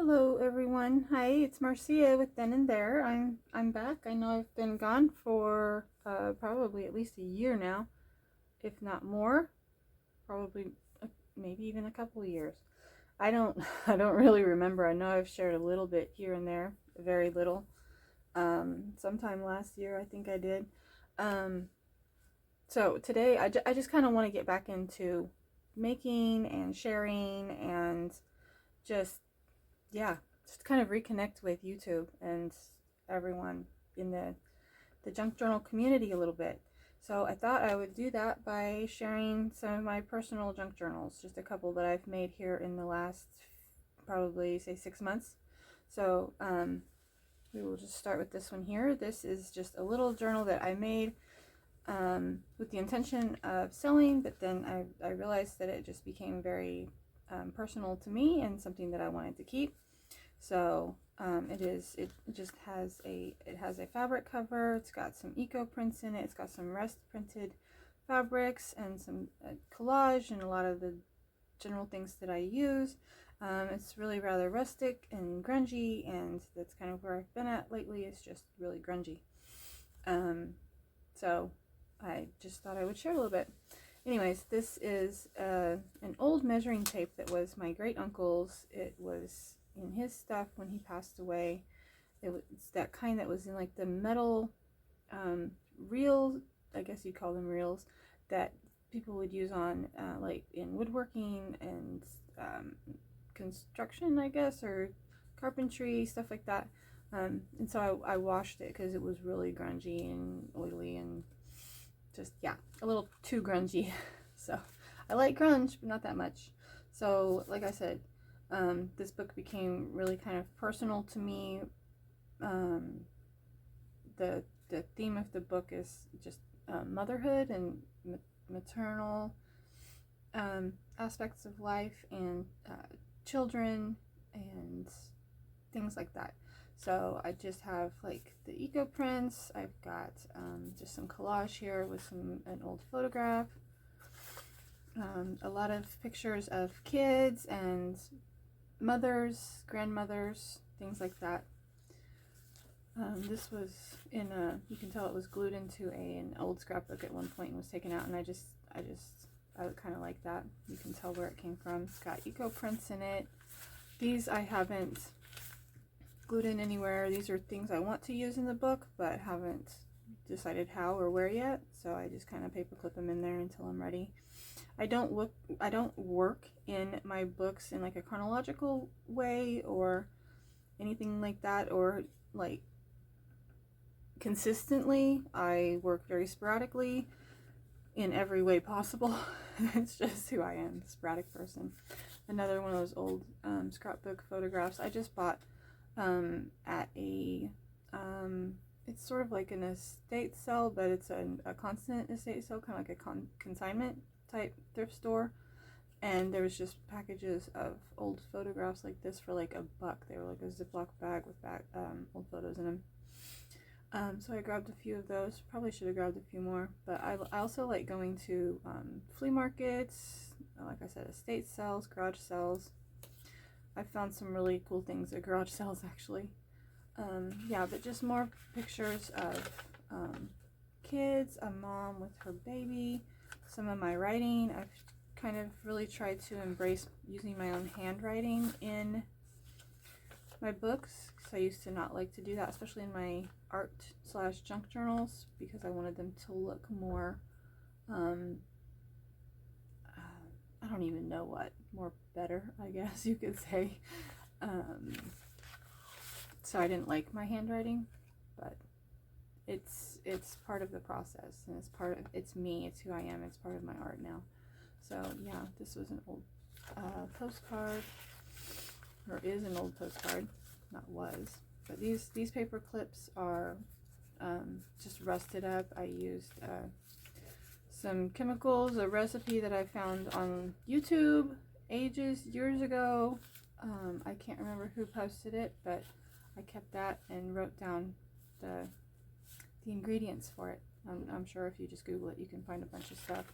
Hello everyone. Hi, it's Marcia with Then and There. I'm back. I know I've been gone for probably at least a year now, if not more. Probably maybe even a couple of years. I don't I don't really remember. I know I've shared a little bit here and there, very little. Sometime last year I think I did. Um, so today I just kind of want to get back into making and sharing and just yeah, just kind of reconnect with YouTube and everyone in the junk journal community a little bit. So I thought I would do that by sharing some of my personal junk journals, just a couple that I've made here in the last probably say 6 months. So we will just start with this one here. This is just a little journal that I made with the intention of selling, but then I realized that it just became very personal to me and something that I wanted to keep. So it just has a fabric cover. It's got some eco prints in it. It's got some rest printed fabrics and some collage and a lot of the general things that I use. It's really rather rustic and grungy, and that's kind of where I've been at lately. It's just really grungy. So I just thought I would share a little bit. Anyways, this is an old measuring tape that was my great uncle's. It was in his stuff when he passed away. It was that kind that was in like the metal reels, I guess you'd call them reels, that people would use on like in woodworking and construction, I guess, or carpentry, stuff like that. And so I washed it because it was really grungy and oily and just, yeah, a little too grungy. So I like grunge, but not that much. So like I said, this book became really kind of personal to me. The theme of the book is just motherhood and maternal aspects of life and children and things like that. So I just have like the eco prints. I've got just some collage here with an old photograph. A lot of pictures of kids and mothers, grandmothers, things like that. This was in you can tell it was glued into an old scrapbook at one point and was taken out, and I kind of like that. You can tell where it came from. It's got eco prints in it. These I haven't glued in anywhere. These are things I want to use in the book, but haven't decided how or where yet. So I just kind of paperclip them in there until I'm ready. I don't work in my books in like a chronological way or anything like that, or like consistently. I work very sporadically in every way possible. It's just who I am, sporadic person. Another one of those old scrapbook photographs I just bought at a it's sort of like an estate sale, but it's a constant estate sale, kind of like a consignment type thrift store. And there was just packages of old photographs like this for like $1. They were like a Ziploc bag with old photos in them. So I grabbed a few of those. Probably should have grabbed a few more, but I also like going to flea markets, like I said, estate sales, garage sales. I found some really cool things at garage sales actually. Yeah, but just more pictures of kids, a mom with her baby, some of my writing. I've kind of really tried to embrace using my own handwriting in my books, because I used to not like to do that, especially in my art / junk journals, because I wanted them to look more I don't even know what, more better, I guess you could say. So I didn't like my handwriting, but it's part of the process, and it's me, it's who I am, it's part of my art now. So yeah, this was an old postcard, or is an old postcard, not was, but these paper clips are just rusted up. I used some chemicals, a recipe that I found on YouTube years ago. I can't remember who posted it, but I kept that and wrote down the ingredients for it. I'm sure if you just Google it, you can find a bunch of stuff.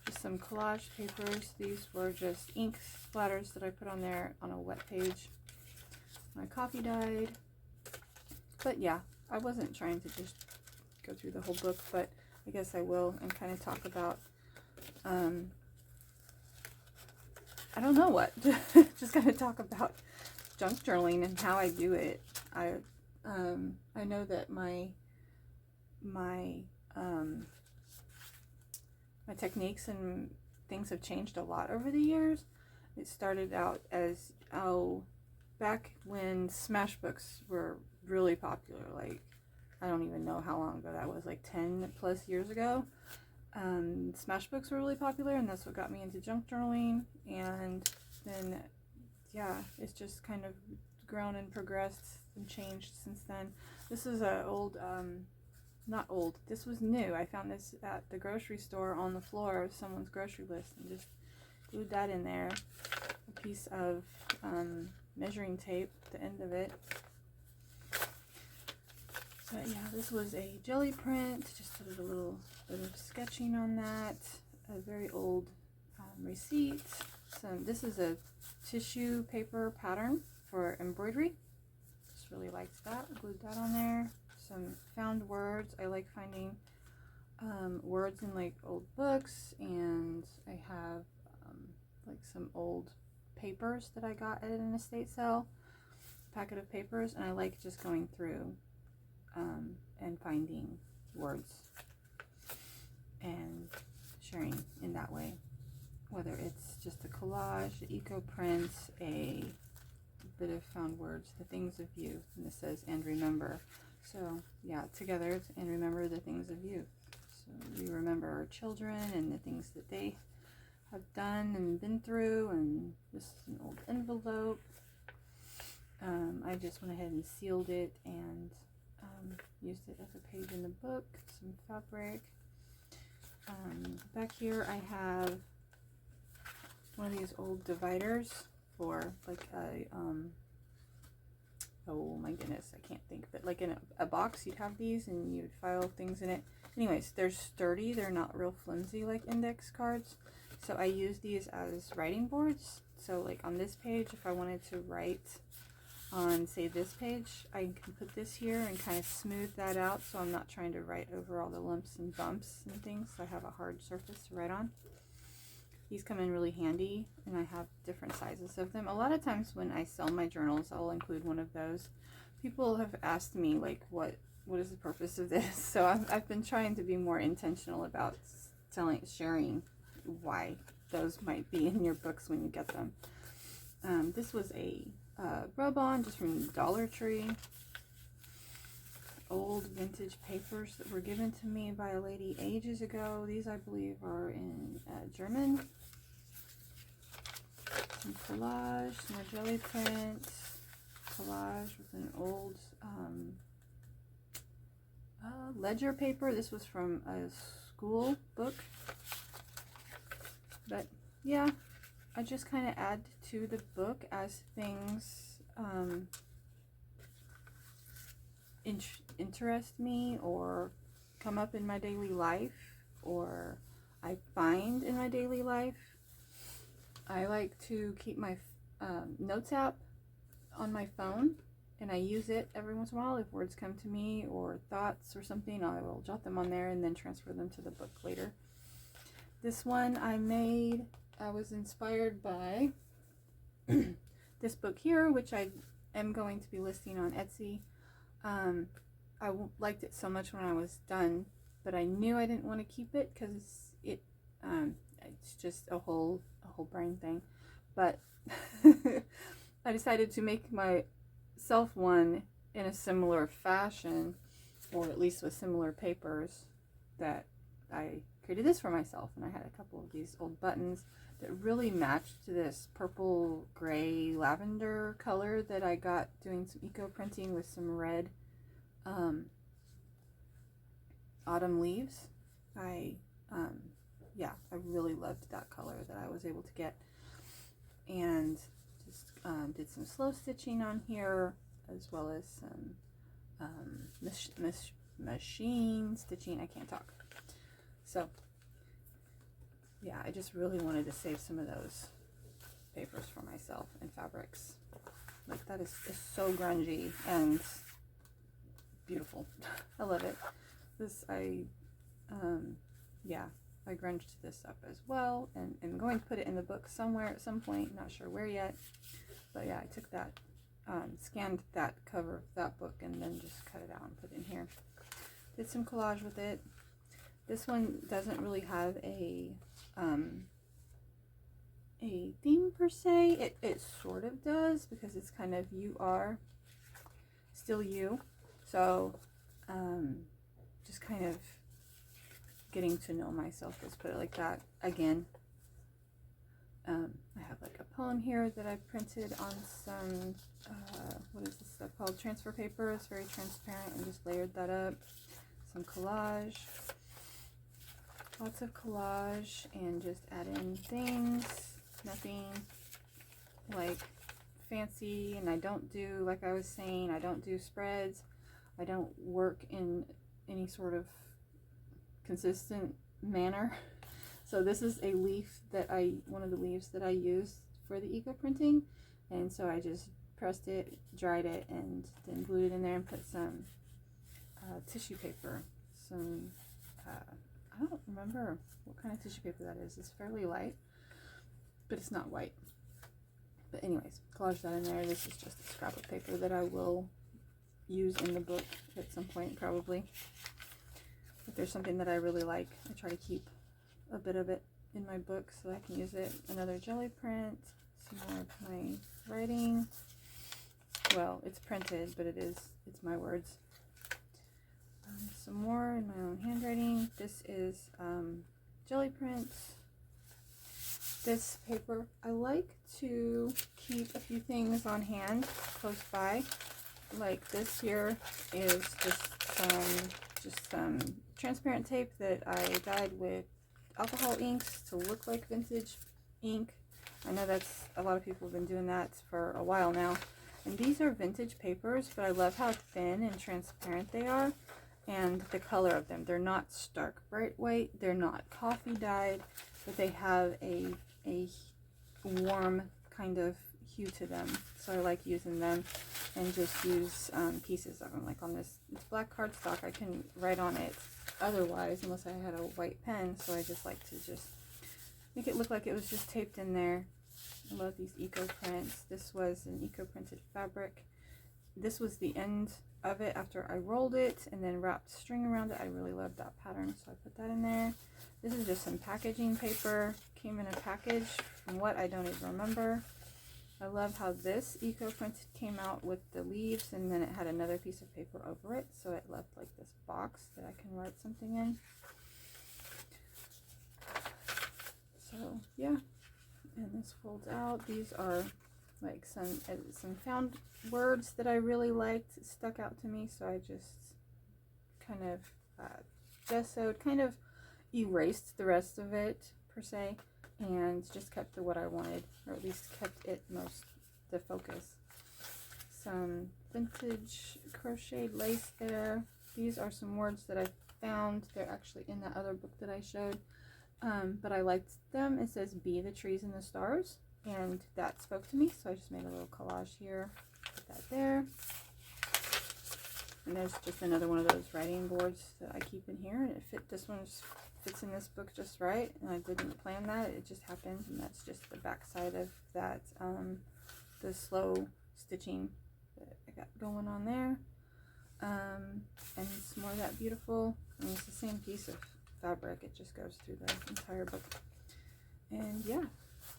Just some collage papers. These were just ink splatters that I put on there on a wet page. my coffee died. But yeah, I wasn't trying to just go through the whole book, but I guess I will, and kind of talk about, I don't know what, just kind of talk about junk journaling and how I do it. I know that my techniques and things have changed a lot over the years. It started out as, back when smash books were really popular, like, I don't even know how long ago that was, like 10 plus years ago. Smash books were really popular, and that's what got me into junk journaling. And then, yeah, it's just kind of grown and progressed and changed since then. This is a old, not old, this was new. I found this at the grocery store on the floor of someone's grocery list, and just glued that in there. A piece of measuring tape at the end of it. But yeah, this was a jelly print. Just did a little bit of sketching on that. A very old receipt. So this is a tissue paper pattern for embroidery. Just really liked that. Glued that on there. Some found words. I like finding words in like old books, and I have like some old papers that I got at an estate sale. A packet of papers, and I like just going through and finding words and sharing in that way, whether it's just a collage, an eco print, a bit of found words, the things of you, and this says and remember. So yeah, together it's and remember the things of youth. So we remember our children and the things that they have done and been through. And this is an old envelope. I just went ahead and sealed it and used it as a page in the book. Some fabric. Back here I have one of these old dividers for like a oh my goodness, I can't think, but like in a box you'd have these and you would file things in it. Anyways, they're sturdy, they're not real flimsy like index cards. So I use these as writing boards. So like on this page, if I wanted to write on, say, this page, I can put this here and kind of smooth that out so I'm not trying to write over all the lumps and bumps and things. So I have a hard surface to write on. These come in really handy, and I have different sizes of them. A lot of times when I sell my journals, I'll include one of those. People have asked me, like, what is the purpose of this? So I've been trying to be more intentional about sharing why those might be in your books when you get them. This was a rub-on just from Dollar Tree. Old vintage papers that were given to me by a lady ages ago. These, I believe, are in German. Some collage, some more jelly print. Collage with an old ledger paper. This was from a school book. But yeah, I just kind of add to the book as things interest me or come up in my daily life, or I find in my daily life. I like to keep my notes app on my phone, and I use it every once in a while. If words come to me or thoughts or something, I will jot them on there and then transfer them to the book later. This one I was inspired by this book here, which I am going to be listing on Etsy. I liked it so much when I was done, but I knew I didn't want to keep it because it's just a whole brain thing. But I decided to make myself one in a similar fashion, or at least with similar papers, that I created this for myself. And I had a couple of these old buttons that really matched to this purple gray lavender color that I got doing some eco printing with some red autumn leaves. I really loved that color that I was able to get, and just did some slow stitching on here, as well as some machine stitching. I can't talk. So yeah, I just really wanted to save some of those papers for myself and fabrics. Like God, is so grungy and beautiful. I love it. This, yeah, I grunged this up as well, and I'm going to put it in the book somewhere at some point, not sure where yet, but yeah, I took that, scanned that cover of that book and then just cut it out and put it in here. Did some collage with it. This one doesn't really have a theme per se. It sort of does, because it's kind of you are still you. So just kind of getting to know myself, let's put it like that. Again, I have like a poem here that I printed on some what is this stuff called, transfer paper. It's very transparent, and just layered that up. Some collage, lots of collage, and just add in things. Nothing like fancy, and I don't do, like I was saying, I don't do spreads. I don't work in any sort of consistent manner. So this is a leaf that one of the leaves that I used for the eco printing, and so I just pressed it, dried it, and then glued it in there and put some tissue paper. Some I don't remember what kind of tissue paper that is. It's fairly light, but it's not white. But anyways, collage that in there. This is just a scrap of paper that I will use in the book at some point, probably. If there's something that I really like, I try to keep a bit of it in my book so I can use it. Another jelly print, some more of my writing. Well, it's printed, but it's my words. Some more in my own handwriting. This is jelly prints. This paper, I like to keep a few things on hand close by. Like this here is just some transparent tape that I dyed with alcohol inks to look like vintage ink. I know that's, a lot of people have been doing that for a while now. And these are vintage papers, but I love how thin and transparent they are, and the color of them. They're not stark bright white, they're not coffee dyed, but they have a warm kind of hue to them. So I like using them, and just use pieces of them. Like on this, it's black cardstock, I can write on it otherwise unless I had a white pen, so I just like to just make it look like it was just taped in there. I love these eco prints. This was an eco printed fabric. This was the end of it after I rolled it and then wrapped string around it. I really love that pattern, so I put that in there. This is just some packaging paper. Came in a package from what I don't even remember. I love how this eco print came out with the leaves, and then it had another piece of paper over it, so it left like this box that I can write something in. So yeah, and this folds out. These are like some found words that I really liked, stuck out to me, so I just kind of gessoed, kind of erased the rest of it per se, and just kept what I wanted, or at least kept it the focus. Some vintage crocheted lace there. These are some words that I found. They're actually in that other book that I showed, but I liked them. It says "Be the trees and the stars," and that spoke to me, so I just made a little collage here. Put that there. And there's just another one of those writing boards that I keep in here, and it fit. This one fits in this book just right, and I didn't plan that. It just happened, and that's just the back side of that, the slow stitching that I got going on there. And some more of that beautiful, and it's the same piece of fabric. It just goes through the entire book. And yeah,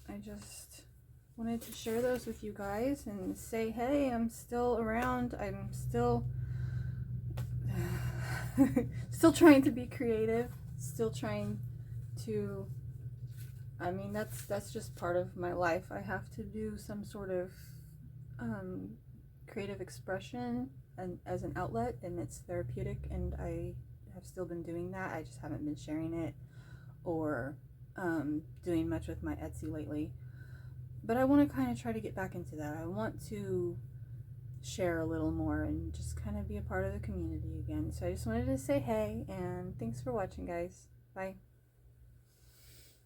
I just wanted to share those with you guys and say, hey, I'm still around. I'm still still trying to be creative, still trying to, I mean, that's just part of my life. I have to do some sort of creative expression and as an outlet, and it's therapeutic, and I have still been doing that. I just haven't been sharing it or doing much with my Etsy lately, but I want to kind of try to get back into that. I want to share a little more and just kind of be a part of the community again. So I just wanted to say hey, and thanks for watching, guys. Bye.